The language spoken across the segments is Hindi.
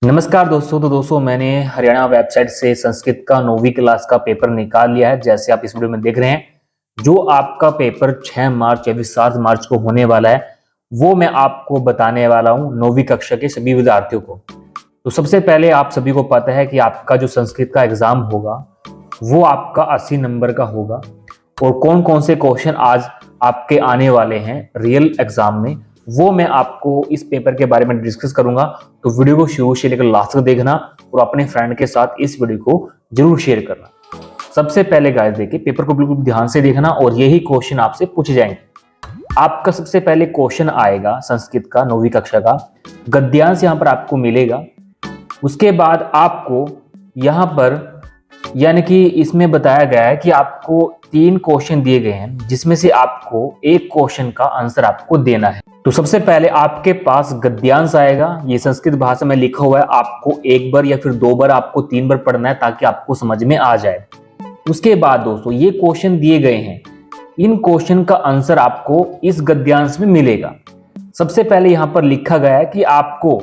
नमस्कार दोस्तों। तो दोस्तों मैंने हरियाणा वेबसाइट से संस्कृत का 9वीं क्लास का पेपर निकाल लिया है। जैसे आप इस वीडियो में देख रहे हैं, जो आपका पेपर 6 मार्च या 7 मार्च को होने वाला है वो मैं आपको बताने वाला हूं 9वीं कक्षा के सभी विद्यार्थियों को। तो सबसे पहले आप सभी को पता है कि आपका जो संस्कृत का एग्जाम होगा वो आपका 80 नंबर का होगा और कौन कौन से क्वेश्चन आज आपके आने वाले हैं रियल एग्जाम में, वो मैं आपको इस पेपर के बारे में डिस्कस करूंगा। तो वीडियो को शुरू से लेकर लास्ट तक देखना और अपने फ्रेंड के साथ इस वीडियो को जरूर शेयर करना। सबसे पहले गाइस देखिए, पेपर को बिल्कुल ध्यान से देखना और यही क्वेश्चन आपसे पूछे जाएंगे। आपका सबसे पहले क्वेश्चन आएगा संस्कृत का 9वीं कक्षा का गद्यांश यहाँ पर आपको मिलेगा। उसके बाद आपको यहाँ पर यानी कि इसमें बताया गया है कि आपको 3 क्वेश्चन दिए गए हैं जिसमें से आपको एक क्वेश्चन का आंसर आपको देना है। तो सबसे पहले आपके पास गद्यांश आएगा, ये संस्कृत भाषा में लिखा हुआ है। आपको एक बार या फिर 2 बार, आपको 3 बार पढ़ना है ताकि आपको समझ में आ जाए। उसके बाद दोस्तों ये क्वेश्चन दिए गए हैं, इन क्वेश्चन का आंसर आपको इस गद्यांश में मिलेगा। सबसे पहले यहाँ पर लिखा गया है कि आपको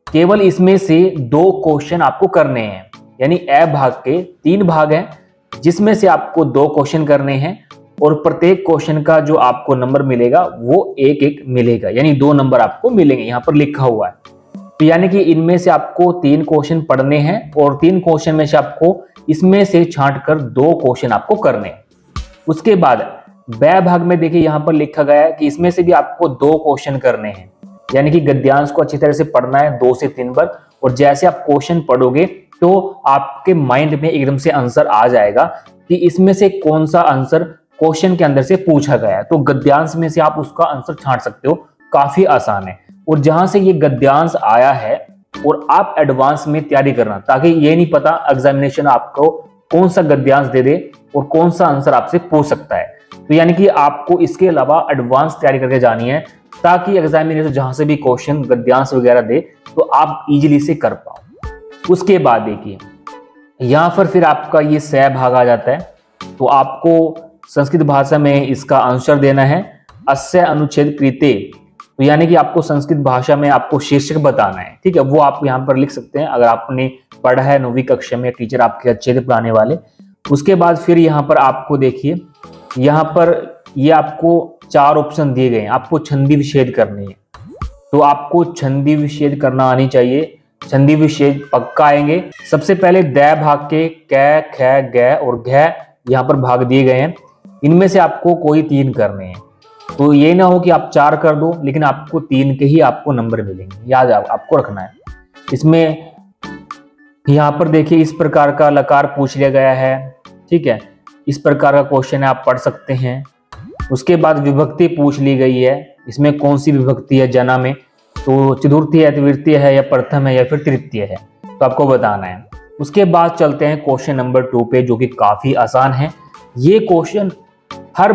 केवल इसमें से 2 क्वेश्चन आपको करने हैं, यानी ए भाग के 3 भाग हैं जिसमें से आपको 2 क्वेश्चन करने हैं और प्रत्येक क्वेश्चन का जो आपको नंबर मिलेगा वो एक मिलेगा, यानी 2 नंबर आपको मिलेंगे, यहाँ पर लिखा हुआ है। तो यानी कि इनमें से आपको 3 क्वेश्चन पढ़ने हैं और 3 क्वेश्चन में से आपको इसमें से छांट कर 2 क्वेश्चन आपको करने हैं। उसके बाद ब भाग में देखिए यहाँ पर लिखा गया है कि इसमें से भी आपको 2 क्वेश्चन करने हैं, यानी कि गद्यांश को अच्छी तरह से पढ़ना है 2 से 3 बार। और जैसे आप क्वेश्चन पढ़ोगे तो आपके माइंड में एकदम से आंसर आ जाएगा कि इसमें से कौन सा आंसर क्वेश्चन के अंदर से पूछा गया है। तो गद्यांश में से आप उसका आंसर छांट सकते हो, काफी आसान है। और जहां से ये गद्यांश आया है और आप एडवांस में तैयारी करना, ताकि ये नहीं पता एग्जामिनेशन आपको कौन सा गद्यांश दे दे और कौन सा आंसर आपसे पूछ सकता है। तो यानी कि आपको इसके अलावा एडवांस तैयारी करके जानी है ताकि एग्जामिनेशन जहां से भी क्वेश्चन गद्यांश वगैरह दे तो आप इजीली से कर पाओ। उसके बाद देखिए यहां पर फिर आपका ये स भाग आ जाता है। तो आपको संस्कृत भाषा में इसका आंसर देना है अस्य अनुच्छेद कृते। तो यानी कि आपको संस्कृत भाषा में आपको शीर्षक बताना है, ठीक है। वो आप यहाँ पर लिख सकते हैं अगर आपने पढ़ा है 9वीं कक्षा में, टीचर आपके अच्छे थे पढ़ाने वाले। उसके बाद फिर यहाँ पर आपको देखिए, यहाँ पर ये आपको 4 ऑप्शन दिए गए हैं, आपको छंदी विच्छेद करनी है। तो आपको छंदी विच्छेद करना आनी चाहिए, छंदी विच्छेद पक्का आएंगे। सबसे पहले द भाग के क, ख, ग और घ यहाँ पर भाग दिए गए हैं, इनमें से आपको कोई 3 करने हैं। तो ये ना हो कि आप 4 कर दो लेकिन आपको 3 के ही आपको नंबर मिलेंगे, याद आपको रखना है। इसमें यहाँ पर देखिए इस प्रकार का लकार पूछ लिया गया है, ठीक है। इस प्रकार का क्वेश्चन है, आप पढ़ सकते हैं। उसके बाद विभक्ति पूछ ली गई है, इसमें कौन सी विभक्ति है जना में, तो चतुर्थी है, द्वितीय है या प्रथम है या फिर तृतीय है, तो आपको बताना है। उसके बाद चलते हैं क्वेश्चन नंबर 2 पे, जो कि काफी आसान है। ये क्वेश्चन हर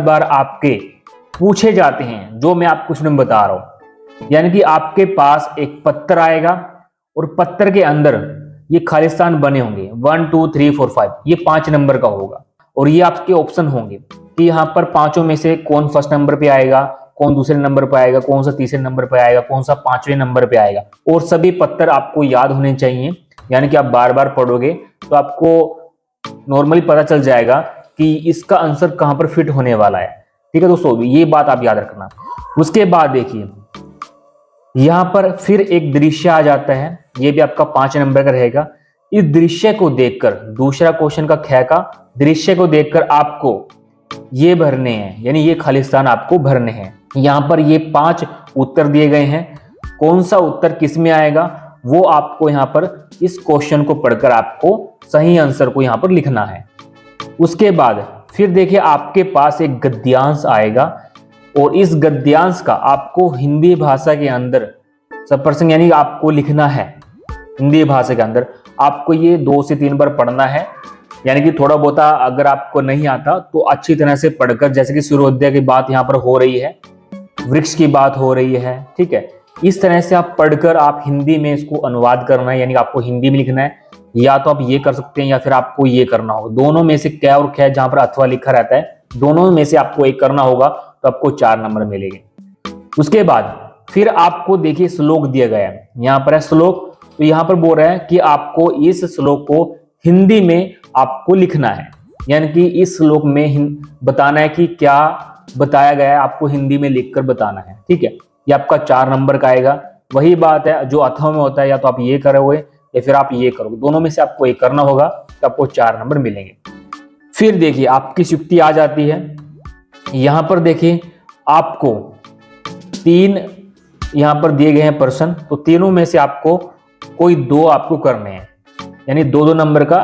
बार आपके पूछे जाते हैं, जो मैं आपको इसमें बता रहा हूं। यानी कि आपके पास एक पत्र आएगा और पत्र के अंदर ये खालिस्तान बने होंगे 1 2 3 4 5, ये 5 नंबर का होगा। और ये आपके ऑप्शन होंगे कि यहाँ पर 5 में से कौन फर्स्ट नंबर पे आएगा, कौन दूसरे नंबर पे आएगा, कौन सा तीसरे नंबर पे आएगा, कौन सा 5वें नंबर पे आएगा। और सभी पत्थर आपको याद होने चाहिए, यानी कि आप बार बार पढ़ोगे तो आपको नॉर्मली पता चल जाएगा कि इसका आंसर कहां पर फिट होने वाला है, ठीक है दोस्तों, ये बात आप याद रखना। उसके बाद देखिए यहां पर फिर एक दृश्य आ जाता है, ये भी आपका 5 नंबर का रहेगा। इस दृश्य को देखकर, दूसरा क्वेश्चन का ख का दृश्य को देखकर आपको ये भरने हैं, यानी ये खालिस्तान आपको भरने हैं। यहाँ पर ये 5 उत्तर दिए गए हैं, कौन सा उत्तर किस में आएगा वो आपको यहाँ पर इस क्वेश्चन को पढ़कर आपको सही आंसर को यहाँ पर लिखना है। उसके बाद फिर देखिए आपके पास एक गद्यांश आएगा और इस गद्यांश का आपको हिंदी भाषा के अंदर सब प्रसंग यानी आपको लिखना है। हिंदी भाषा के अंदर आपको ये 2 से 3 बार पढ़ना है, यानी कि थोड़ा बहुत अगर आपको नहीं आता तो अच्छी तरह से पढ़कर, जैसे कि सूर्योदय की बात यहाँ पर हो रही है, वृक्ष की बात हो रही है, ठीक है, इस तरह से आप पढ़कर आप हिंदी में इसको अनुवाद करना है, यानी आपको हिंदी में लिखना है। या तो आप ये कर सकते हैं या फिर आपको ये करना होगा, दोनों में से क और ख जहां पर अथवा लिखा रहता है, दोनों में से आपको एक करना होगा तो आपको 4 नंबर मिलेंगे। उसके बाद फिर आपको देखिए श्लोक दिया गया है, यहाँ पर है श्लोक। तो यहाँ पर बोल रहा है कि आपको इस श्लोक को हिंदी में आपको लिखना है, यानी कि इस श्लोक में बताना है कि क्या बताया गया है, आपको हिंदी में लिखकर बताना है। ठीक है, ये आपका 4 नंबर का आएगा। वही बात है जो अथवा में होता है, या तो आप ये करोगे या फिर आप ये करोगे, दोनों में से आपको एक करना होगा, तो आपको 4 नंबर मिलेंगे। फिर देखिए आपकी युक्ति आ जाती है। यहां पर देखिए आपको 3 यहां पर दिए गए हैं प्रश्न, तो तीनों में से आपको कोई 2 आपको करने हैं, यानी 2-2 नंबर का,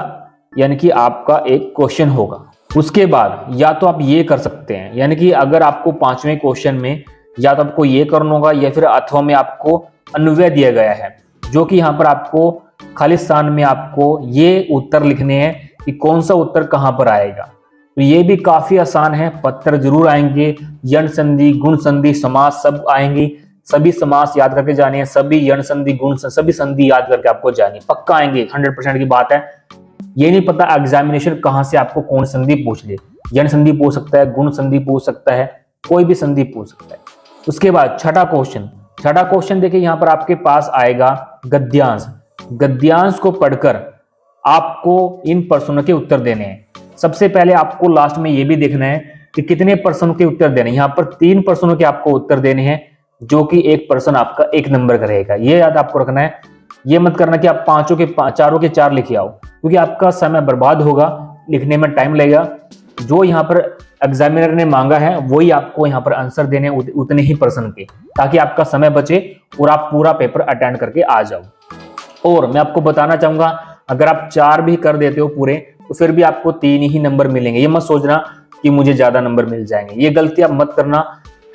यानी कि आपका एक क्वेश्चन होगा। उसके बाद या तो आप ये कर सकते हैं, यानी कि अगर आपको 5वें क्वेश्चन में या तो आपको ये करना होगा या फिर अथवा में आपको अन्वय दिया गया है, जो कि यहाँ पर आपको खाली स्थान में आपको ये उत्तर लिखने हैं कि कौन सा उत्तर कहाँ पर आएगा। तो ये भी काफी आसान है, पत्र जरूर आएंगे, यण संधि, गुण संधि, समास सब आएंगी, सभी समास याद करके जाने हैं, सभी यण संधि, गुण संधि, सभी संधि याद करके आपको जानी है, पक्का आएंगे, 100% की बात है। ये नहीं पता एग्जामिनेशन कहां से आपको कौन संधि पूछ ले, यण संधि पूछ सकता है, गुण संधि पूछ सकता है, कोई भी संधि पूछ सकता है। उसके बाद छठा क्वेश्चन देखिए यहाँ पर आपके पास आएगा गद्यांश। गद्यांश को पढ़कर आपको इन प्रश्नों के उत्तर देने हैं। सबसे पहले आपको लास्ट में ये भी देखना है कि कितने प्रश्नों के उत्तर देने हैं। यहाँ पर 3 प्रश्नों के आपको उत्तर देने हैं, जो कि एक प्रश्न आपका 1 नंबर का रहेगा। ये याद आपको रखना है, ये मत करना कि आप चारों के 4 लिखे आओ, क्योंकि आपका समय बर्बाद होगा, लिखने में टाइम लगेगा। जो यहाँ पर एग्जामिनर ने मांगा है वही आपको यहाँ पर आंसर देने, उतने ही प्रश्न के, ताकि आपका समय बचे और आप पूरा पेपर अटेंड करके आ जाओ। और मैं आपको बताना चाहूंगा, अगर आप 4 भी कर देते हो पूरे, तो फिर भी आपको 3 ही नंबर मिलेंगे। ये मत सोचना कि मुझे ज्यादा नंबर मिल जाएंगे, ये गलती आप मत करना।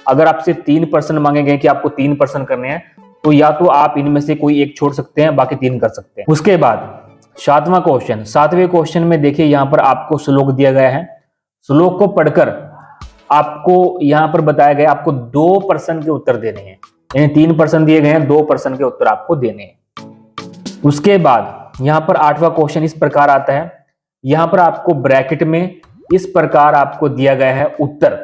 अगर आपसे 3 प्रश्न मांगे गए कि आपको 3 प्रश्न करने हैं, तो या तो आप इनमें से कोई एक छोड़ सकते हैं, बाकी 3 कर सकते हैं। उसके बाद 7वें क्वेश्चन में देखिए यहाँ पर आपको श्लोक दिया गया है। श्लोक को पढ़कर आपको यहाँ पर बताया गया आपको 2 प्रश्न के उत्तर देने हैं, यानी 3 प्रश्न दिए गए हैं, 2 प्रश्न के उत्तर आपको देने हैं। उसके बाद यहाँ पर 8वां क्वेश्चन इस प्रकार आता है। यहाँ पर आपको ब्रैकेट में इस प्रकार आपको दिया गया है उत्तर,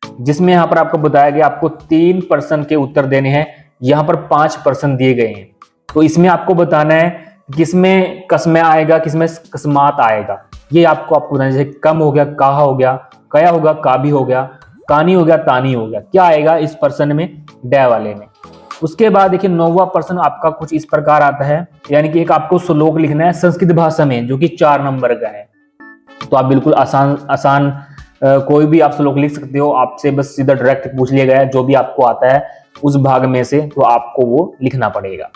जिसमें यहाँ पर आपको बताया गया आपको 3 प्रश्न के उत्तर देने हैं। यहाँ पर 5 प्रश्न दिए गए हैं, तो इसमें आपको बताना है किसमें कसमें आएगा, किसमें कस्मात आएगा। ये आपको बताना, जैसे कम हो गया कहा हो गया, कया होगा का भी हो गया, कानी हो गया तानी हो गया, क्या आएगा इस प्रश्न में, डे वाले में। उसके बाद देखिए 9वां प्रश्न आपका कुछ इस प्रकार आता है, यानी कि एक आपको श्लोक लिखना है संस्कृत भाषा में, जो कि 4 नंबर का है। तो आप बिल्कुल आसान कोई भी आप श्लोक लिख सकते हो, आपसे बस सीधा डायरेक्ट पूछ लिया गया है, जो भी आपको आता है उस भाग में से, तो आपको वो लिखना पड़ेगा।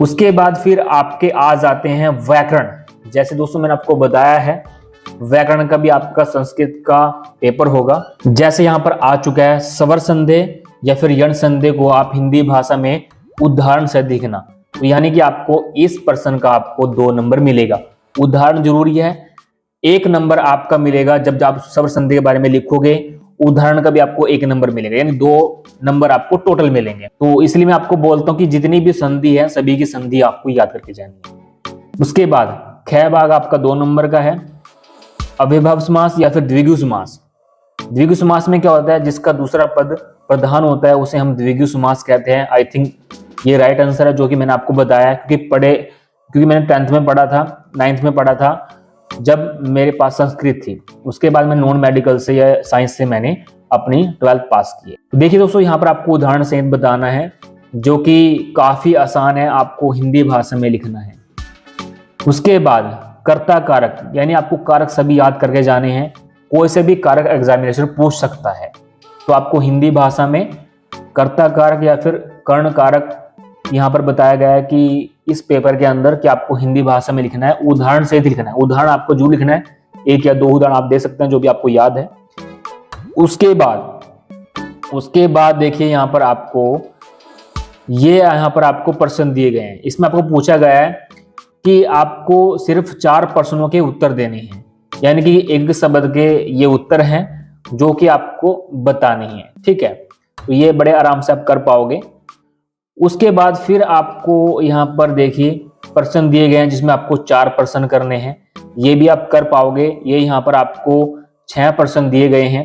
उसके बाद फिर आपके आ जाते हैं व्याकरण। जैसे दोस्तों मैंने आपको बताया है, व्याकरण का भी आपका संस्कृत का पेपर होगा। जैसे यहाँ पर आ चुका है, स्वर संदेह या फिर यण संदेह को आप हिंदी भाषा में उदाहरण से लिखना, तो यानी कि आपको इस प्रश्न का आपको 2 नंबर मिलेगा। उदाहरण जरूरी है, 1 नंबर आपका मिलेगा जब आप स्वर संदेह के बारे में लिखोगे, उदाहरण का भी आपको 1 नंबर मिलेगा, यानी 2 नंबर आपको टोटल मिलेंगे। तो इसलिए मैं आपको बोलता हूं कि जितनी भी संधि है, सभी की संधि आपको याद करके जानी है। उसके बाद ख भाग आपका 2 नंबर का है, अव्ययभाव समास या फिर द्विगु समास। द्विगु समास में क्या होता है, जिसका दूसरा पद प्रधान होता है उसे हम द्विगु समास कहते हैं। आई थिंक ये राइट आंसर है, जो कि मैंने आपको बताया, क्योंकि मैंने 10th में पढ़ा था, 9th में पढ़ा था, जब मेरे पास संस्कृत थी। उसके बाद मैं नॉन मेडिकल से या साइंस से मैंने अपनी 12th पास की है। तो देखिए दोस्तों, यहाँ पर आपको उदाहरण सहित बताना है, जो कि काफी आसान है, आपको हिंदी भाषा में लिखना है। उसके बाद कर्ता कारक, यानी आपको कारक सभी याद करके जाने हैं, कोई से भी कारक एग्जामिनेशन पूछ सकता है, तो आपको हिंदी भाषा में कर्ता कारक या फिर कर्ण कारक यहाँ पर बताया गया है कि इस पेपर के अंदर कि आपको हिंदी भाषा में लिखना है, उदाहरण सहित लिखना है। उदाहरण आपको जो लिखना है, 1 या 2 उदाहरण आप दे सकते हैं, जो भी आपको याद है। उसके बाद देखिए यहाँ पर आपको प्रश्न दिए गए हैं। इसमें आपको पूछा गया है कि आपको सिर्फ 4 प्रश्नों के उत्तर देने हैं, यानी कि एक शब्द के ये उत्तर हैं जो कि आपको बताने हैं। ठीक है, तो ये बड़े आराम से आप कर पाओगे। उसके बाद फिर आपको यहाँ पर देखिए प्रश्न दिए गए हैं, जिसमें आपको 4 प्रश्न करने हैं, ये भी आप कर पाओगे। ये यहाँ पर आपको 6 प्रश्न दिए गए हैं,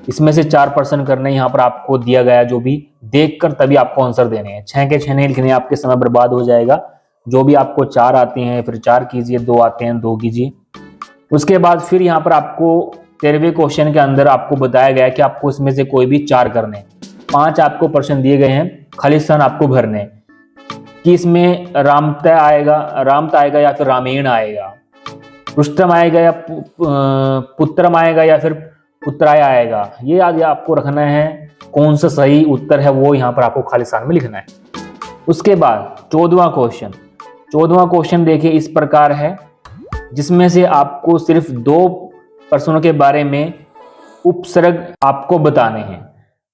इसमें से 4% करने यहाँ पर आपको दिया गया, जो भी देखकर तभी आपको आंसर देने हैं। 6 के 6 नहीं लिखने, आपके समय बर्बाद हो जाएगा। जो भी आपको 4 आते हैं फिर 4 कीजिए, 2 आते हैं 2 कीजिए। उसके बाद फिर यहाँ पर आपको 13वें क्वेश्चन के अंदर आपको बताया गया है कि आपको इसमें से कोई भी 4 करने। 5 आपको प्रश्न दिए गए हैं, खाली स्थान आपको भरने कि इसमें रामता आएगा या फिर रामेण आएगा, रुस्तम आएगा या पुत्रम आएगा या फिर पुत्राय आएगा। ये आगे आपको रखना है। कौन सा सही उत्तर है वो यहाँ पर आपको खाली स्थान में लिखना है। उसके बाद 14वां क्वेश्चन देखिए इस प्रकार है, जिसमें से आपको सिर्फ 2 प्रश्नों के बारे में उपसर्ग आपको बताने हैं।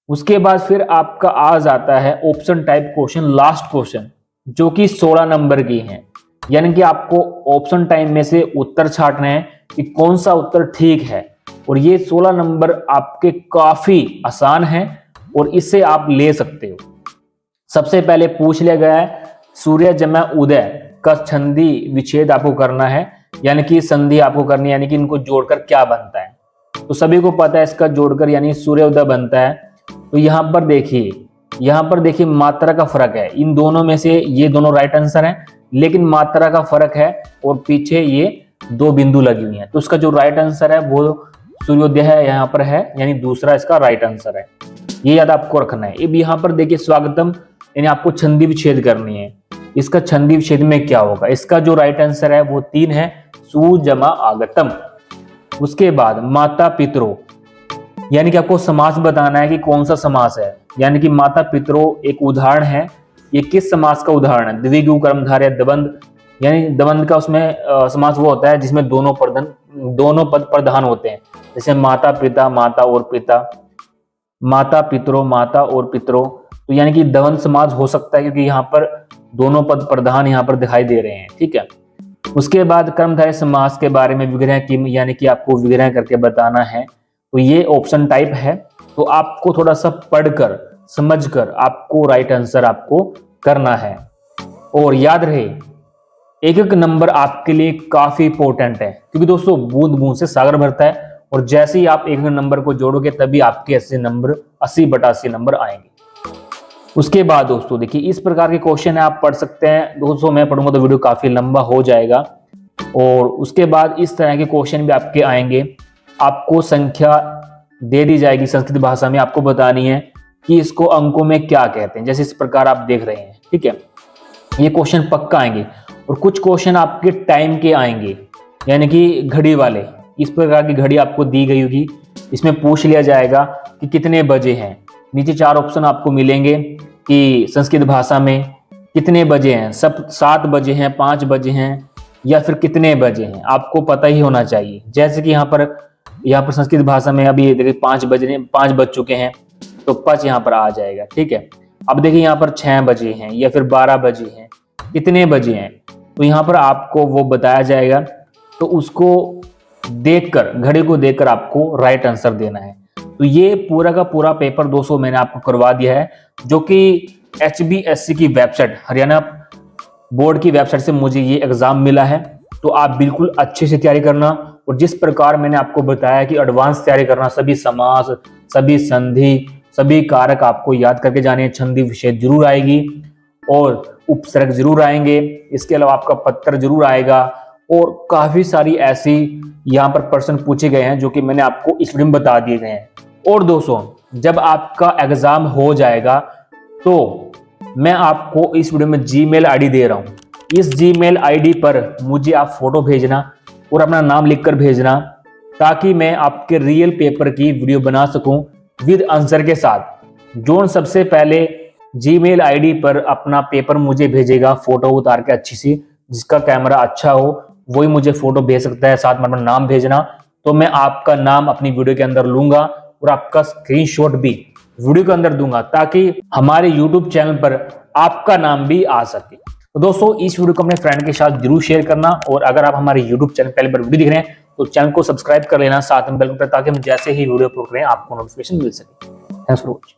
उसके बाद फिर आपका आ जाता है option type question, last question, जो कि 16 नंबर की हैं। यानी कि आपको ऑप्शन टाइम में से उत्तर छांटने हैं कि कौन सा उत्तर ठीक है। और ये 16 नंबर आपके काफी आसान हैं और इससे आप ले सकते हो। सबसे पहले पूछ लिया गया है सूर्य जमा उदय का संधि विच्छेद आपको करना है, यानी कि संधि आपको करनी है, यानी कि इनको जोड़कर क्या बनता है। तो सभी को पता है इसका जोड़कर यानी सूर्योदय बनता है। तो यहाँ पर देखिए मात्रा का फर्क है। इन दोनों में से ये दोनों राइट आंसर हैं, लेकिन मात्रा का फर्क है और पीछे ये 2 बिंदु लगी हुई हैं। तो इसका जो राइट आंसर है वो सूर्योदय है, यहाँ पर है, यानी दूसरा इसका राइट आंसर है। ये याद आपको रखना है। अब यहाँ पर देखिए स्वागतम, यानी आपको संधि विच्छेद करनी है। इसका संधि विच्छेद में क्या होगा? इसका जो राइट आंसर है वो 3 है, सु जमा आगतम। उसके बाद माता पितरो, यानी कि आपको समास बताना है कि कौन सा समास है। यानी कि माता पितरो एक उदाहरण है। ये किस समास का उदाहरण है? द्विगु कर्मधारय द्वंद, यानी द्वंद का उसमें समास वो होता है जिसमें दोनों पद प्रधान होते हैं। जैसे माता पिता, माता और पिता, माता पितरो, माता और पितरो। तो यानी कि द्वंद समास हो सकता है क्योंकि यहाँ पर दोनों पद प्रधान यहाँ पर दिखाई दे रहे हैं। ठीक है। उसके बाद कर्मधारय समास के बारे में विग्रह की, यानी कि आपको विग्रह करके बताना है। तो ये ऑप्शन टाइप है, तो आपको थोड़ा सा पढ़कर समझकर आपको राइट आंसर आपको करना है। और याद रहे एक एक नंबर आपके लिए काफी इंपॉर्टेंट है, क्योंकि दोस्तों बूंद बूंद से सागर भरता है। और जैसे ही आप एक नंबर को जोड़ोगे तभी आपके 80/80 नंबर आएंगे। उसके बाद दोस्तों देखिए इस प्रकार के क्वेश्चन है, आप पढ़ सकते हैं। दोस्तों मैं पढ़ूंगा तो वीडियो काफी लंबा हो जाएगा। और उसके बाद इस तरह के क्वेश्चन भी आपके आएंगे। आपको संख्या दे दी जाएगी संस्कृत भाषा में, आपको बतानी है कि इसको अंकों में क्या कहते हैं, जैसे इस प्रकार आप देख रहे हैं। ठीक है, ये क्वेश्चन पक्का आएंगे। और कुछ क्वेश्चन आपके टाइम के आएंगे, यानी कि घड़ी वाले। इस प्रकार की घड़ी आपको दी गई होगी, इसमें पूछ लिया जाएगा कि कितने बजे हैं। नीचे 4 ऑप्शन आपको मिलेंगे कि संस्कृत भाषा में कितने बजे हैं, सब 7 बजे हैं, 5 बजे हैं या फिर कितने बजे हैं, आपको पता ही होना चाहिए। जैसे कि यहाँ पर संस्कृत भाषा में अभी देखिए 5 बज चुके हैं, तो 5 यहाँ पर आ जाएगा। ठीक है। अब देखिए यहाँ पर 6 बजे हैं या फिर 12 बजे हैं, कितने बजे हैं, तो यहाँ पर आपको वो बताया जाएगा। तो उसको देखकर, घड़ी को देखकर आपको राइट आंसर देना है। तो ये पूरा का पूरा पेपर दोस्तों मैंने आपको करवा दिया है, जो कि HBSC की वेबसाइट, हरियाणा बोर्ड की वेबसाइट से मुझे ये एग्जाम मिला है। तो आप बिल्कुल अच्छे से तैयारी करना। और जिस प्रकार मैंने आपको बताया कि एडवांस तैयारी करना, सभी समास, सभी संधि, सभी कारक आपको याद करके जाने हैं। संधि विच्छेद जरूर आएगी और उपसर्ग जरूर आएंगे। इसके अलावा आपका पत्र जरूर आएगा और काफी सारी ऐसी यहाँ पर प्रश्न पूछे गए हैं जो कि मैंने आपको इस वीडियो में बता दिए गए हैं। और दोस्तों जब आपका एग्जाम हो जाएगा तो मैं आपको इस वीडियो में जीमेल आईडी दे रहा हूं। इस जीमेल आईडी पर मुझे आप फोटो भेजना और अपना नाम लिखकर भेजना, ताकि मैं आपके रियल पेपर की वीडियो बना सकूं विद आंसर के साथ। जो सबसे पहले जीमेल आईडी पर अपना पेपर मुझे भेजेगा फोटो उतार के अच्छी सी, जिसका कैमरा अच्छा हो, वही मुझे फोटो भेज सकता है। साथ में अपना नाम भेजना, तो मैं आपका नाम अपनी वीडियो के अंदर लूंगा और आपका स्क्रीनशॉट भी वीडियो के अंदर दूंगा, ताकि हमारे YouTube चैनल पर आपका नाम भी आ सके। तो दोस्तों इस वीडियो को अपने फ्रेंड के साथ जरूर शेयर करना। और अगर आप हमारे YouTube चैनल पहले बार वीडियो देख रहे हैं तो चैनल को सब्सक्राइब कर लेना, साथ में बेल बटन, ताकि हम जैसे ही वीडियो अपलोड करें आपको नोटिफिकेशन मिल सके। Thanks for watching.